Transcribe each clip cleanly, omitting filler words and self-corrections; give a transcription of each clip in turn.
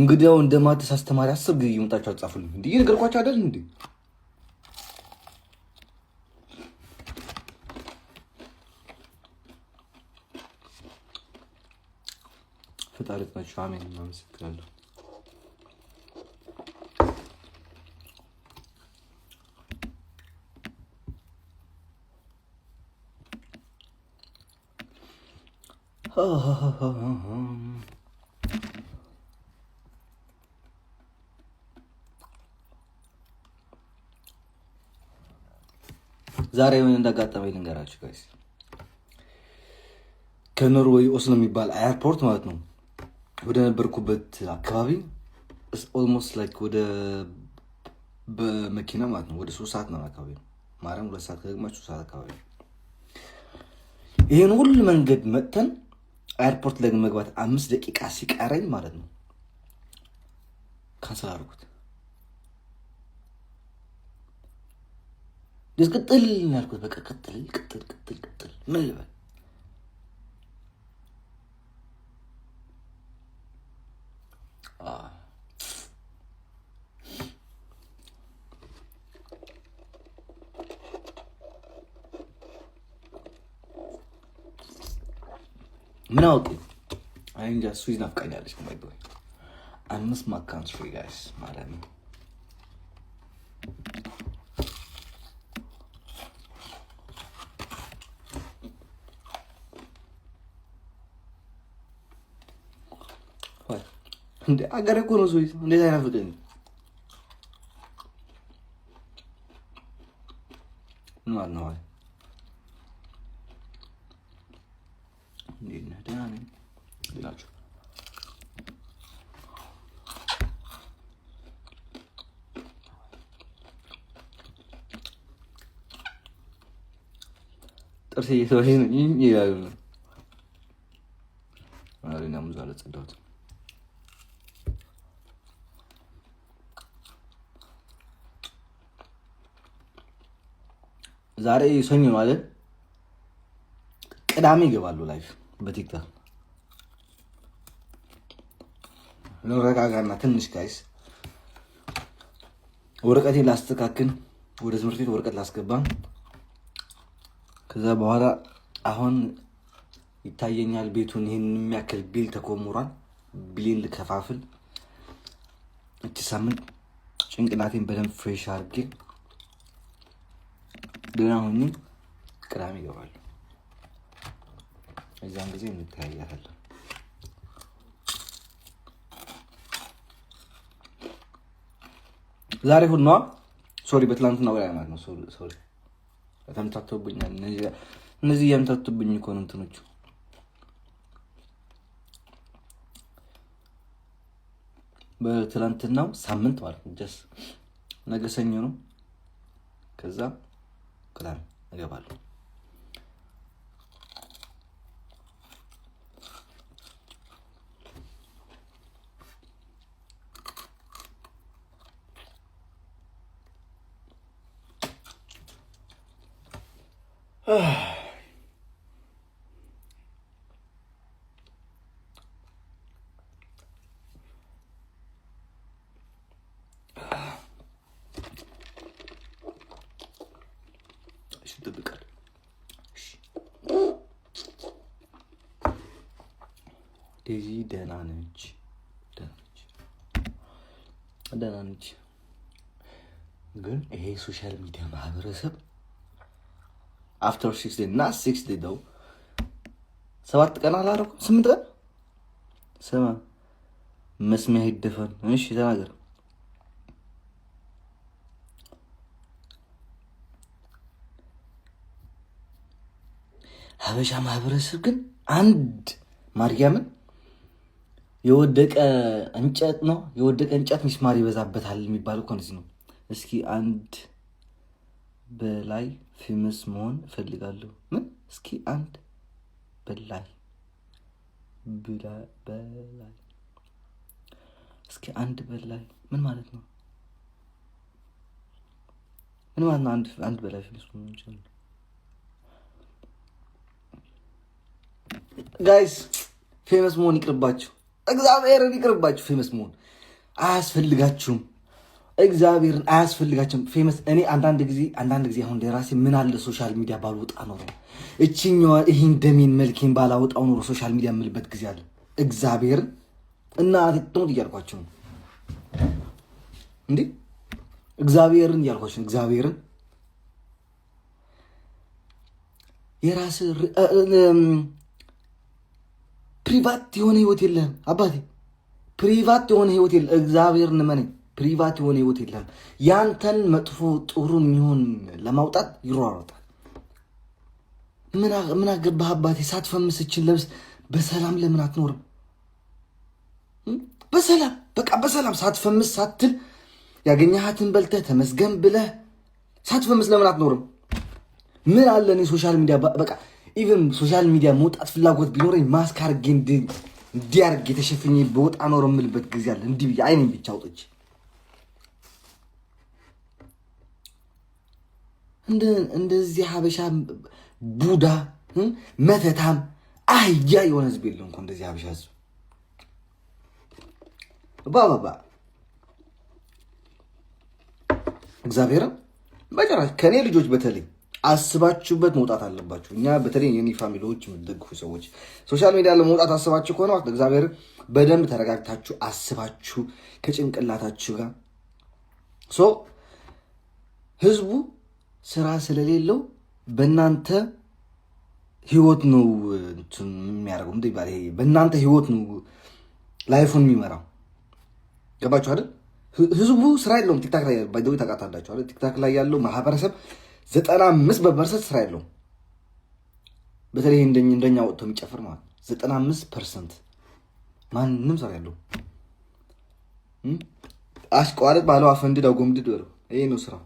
እንግዲያው እንደማትስ አስተማሪ 10 ጊዜ ይመጣችሁ አጻፉልኝ እንዴ ነገርኳችሁ አይደል እንዴ ፈጣሪ ይመስገን አሜን ማመስገናለሁ ዛሬ ምን እንዳጋጠመኝ ልንገራችሁ ጋይስ ከኖርዌይ ኦስሎ የሚባል ኤርፖርት ማለት ነው ወደ ነበርኩበት አካባቢ ኦልሞስት ላይክ ወደ በመኪና ማለት ነው ወደ 3 ሰዓት ነው አካባቢ ማርያም 2 ሰዓት ከግማሽ 3 ሰዓት አካባቢ ይሄን ሁሉ መንገድ መጥተን ኤርፖርት ላይ መግባት 5 ደቂቃ ሲቀረኝ ማለት ነው ካንሰል አድርጉት ይስቀጥል ያልኩት በቃ ቀጥል ምን ልበል ምን አውቄ አይንጃ ስዊዝ ናፍቃኛለች ማይ ቦይ I miss my country guys ማለት ነው እንዴ አገሬ እኮ ነው ስዊዝ እንዴት አይናፍቀኝ ማለት ነው ናቸው ጥርሴ እየተወሽ ነው ይላሉ አሬና ሙዛለ ጸዳውት ዛሬ ሰኞ ነው አይደል ቅዳሜ ይገባሉ ላይፍ በቲክቶክ ለረጋጋና ትንሽ ጋይስ ወረቀቴን ላስተካክል ወደ ትምህርት ቤት ወረቀት ላስገባ ከዛ በኋላ አሁን ይታየኛል ቤቱን ይሄን የሚያክል ቢል ተቆምሯል ቢል ልከፋፍል እቺ ሳምንት ጭንቅላቴን በደንብ ፍሬሽ አድርጌ ደህና ሆኜ ቅዳሜ ይገባሉ እዛን ጊዜ እንታያለን ዛሬ ሁሉ ነው ሶሪ በትላንትና ወዲያ ማለት ነው ሶሪ ተምታተውብኛል እነዚህ ያምታቱብኝ እኮ ነው እንትኖቹ በትላንትናው ሳምንት ማለት ነው ጀስ ነገ ሰኞ ነው ከዛ ቅዳሜ እገባለሁ ዴዚ ደህና ነች ግን ይሄ ሶሻል ሚዲያ ማህበረሰብ after 6 days not 6 days though 7 ቀን አላረኩም 8 ቀን ሰማ መስሚያ ይደፈን እሺ ተናገር ሀበሻ ማህበረሰብ ግን አንድ ማርያምን የወደቀ እንጨት ነው የወደቀ እንጨት ሚስማር ይበዛበታል የሚባለው እኮ ነው እስኪ አንድ በላይ ፌመስ መሆን ፈልጋለሁ ምን እስኪ አንድ በላይ እስኪ አንድ በላይ ምን ማለት ነው አንድ በላይ ፌመስ መሆን ይችላል ጋይስ ፌመስ መሆን ይቅርባችሁ እግዚአብሔርን ይቅርባችሁ። ፌመስ መሆን አያስፈልጋችሁም። እግዚአብሔርን አያስፈልጋችሁም ፌመስ። እኔ አንዳንድ ጊዜ አሁን ለራሴ ምን አለ ሶሻል ሚዲያ ባልወጣ ኖሮ እችኛዋ ይሄን ደሜን መልኬን ባላወጣው ኖሮ ሶሻል ሚዲያ የምልበት ጊዜ አለ። እግዚአብሔርን እና አትጥሙት እያልኳችሁ ነው እንዴ እግዚአብሔርን እያልኳችሁ ነው። እግዚአብሔርን የራስ ፕሪቫት የሆነ ህይወት የለህም አባቴ። ፕሪቫት የሆነ ህይወት የለህም። እግዚአብሔርን እመነኝ፣ ፕሪቫት የሆነ ህይወት የለህም። ያንተን መጥፎ ጥሩ የሚሆን ለማውጣት ይሯሯጣል። ምን አገባህ አባቴ? ሳትፈምስችን ለብስ በሰላም ለምን አትኖርም? በሰላም በቃ በሰላም ሳትፈምስ ሳትል ያገኘሃትን በልተህ ተመስገን ብለህ ሳትፈምስ ለምን አትኖርም? ምን አለ እኔ ሶሻል ሚዲያ በቃ ኢቨን ሶሻል ሚዲያ መውጣት ፍላጎት ቢኖረኝ ማስክ አድርጌ እንዲህ አድርጌ ተሸፍኜ በወጣ ኖር የምልበት ጊዜ አለ። እንዲህ ብዬ አይኔን ብቻ አውጥቼ እንደዚህ ሀበሻ ቡዳ መተታም አህያ የሆነ ህዝብ የለው እንኳ እንደዚህ ሀበሻ ህዝብ ባባባ እግዚአብሔርን በጭራሽ ከኔ ልጆች በተለይ አስባችሁበት መውጣት አለባችሁ። እኛ በተለይ የኔ ፋሚሊዎች የምትደግፉ ሰዎች ሶሻል ሚዲያ ለመውጣት አስባችሁ ከሆነ እግዚአብሔር በደንብ ተረጋግታችሁ አስባችሁ ከጭንቅላታችሁ ጋር ህዝቡ ስራ ስለሌለው በእናንተ ህይወት ነው የሚያደርገው። እንዴ ባለ በእናንተ ህይወት ነው ላይፉን የሚመራው። ገባችሁ አይደል? ህዝቡ ስራ የለውም። ቲክታክ ላይ ባይደው ታውቃታላችሁ አይደል? ቲክታክ ላይ ያለው ማህበረሰብ 95% ስራ የለውም። በተለይ እንደኛ ወጥቶ የሚጨፍር ማለት 95% ማንንም ስራ የለውም። አሽቋለጥ ባለው አፈንድዳው ጎምድድ ወለው ይሄ ነው ስራው።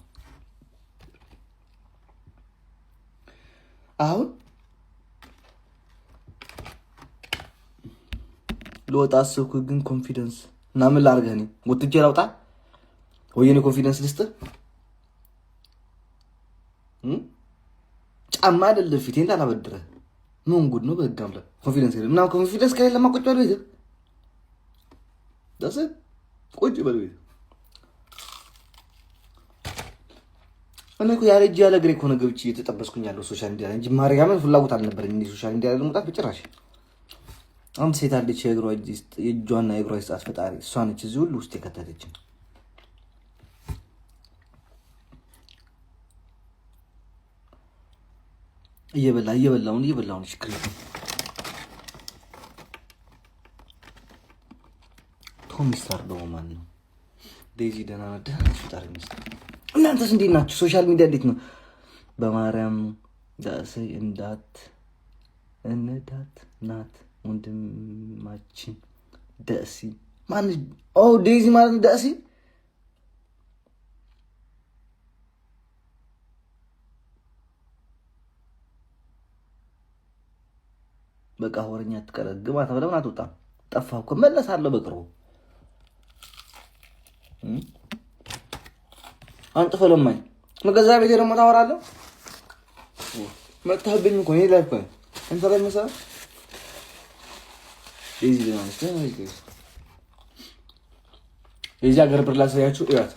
አሁን ልወጣ አስብኩ፣ ግን ኮንፊደንስ እና ምን ላድርገህ እኔ ወጥቼ ላውጣ ወይ የኔ ኮንፊደንስ ልስጥህ? ጫማ አይደለም ፊቴን ታላበድረህ ምን ጉድ ነው? በህግ አምላክ ኮንፊደንስ የለም። እና ኮንፊደንስ ከሌለ ማቆጭ በለው ይዘህ ዳሰ ቁጭ በለው ይዘህ እኔ እኮ ያለ እጅ ያለ እግሬ እኮ ነው ገብቼ እየተጠበስኩኝ ያለው ሶሻል ሚዲያ እንጂ ማርያምን ፍላጎት አልነበረኝ እንዴ ሶሻል ሚዲያ ላይ ለመውጣት በጭራሽ። አንድ ሴት አለች የእጇና የእግሯ ይስጣት ፈጣሪ፣ እሷ ነች እዚህ ሁሉ ውስጥ የከተተች። እየበላውን ችግር የለም። ቶም ሚስታር ደግሞ ማን ነው? ዴዚ ደህና ነች ፈጣሪ ይመስገን። እናንተስ እንዴት ናችሁ? ሶሻል ሚዲያ እንዴት ነው? በማርያም ዳሴ እንዳት ናት ወንድማችን ደሲ ማን? ኦ ዴዚ ማለት ደሲ በቃ ወረኛ ትቀረግማ ተብለምን አትወጣም። ጠፋሁ እኮ መለሳለሁ በቅርቡ። አንተ ፈለማኝ መገዛ ቤቴ ደግሞ ታወራለህ። መጣህብኝ እኮ እኔ ላይ እኮ አንተ ላይ መሰለ እዚህ ሀገር ብር ላሳያችሁ እያት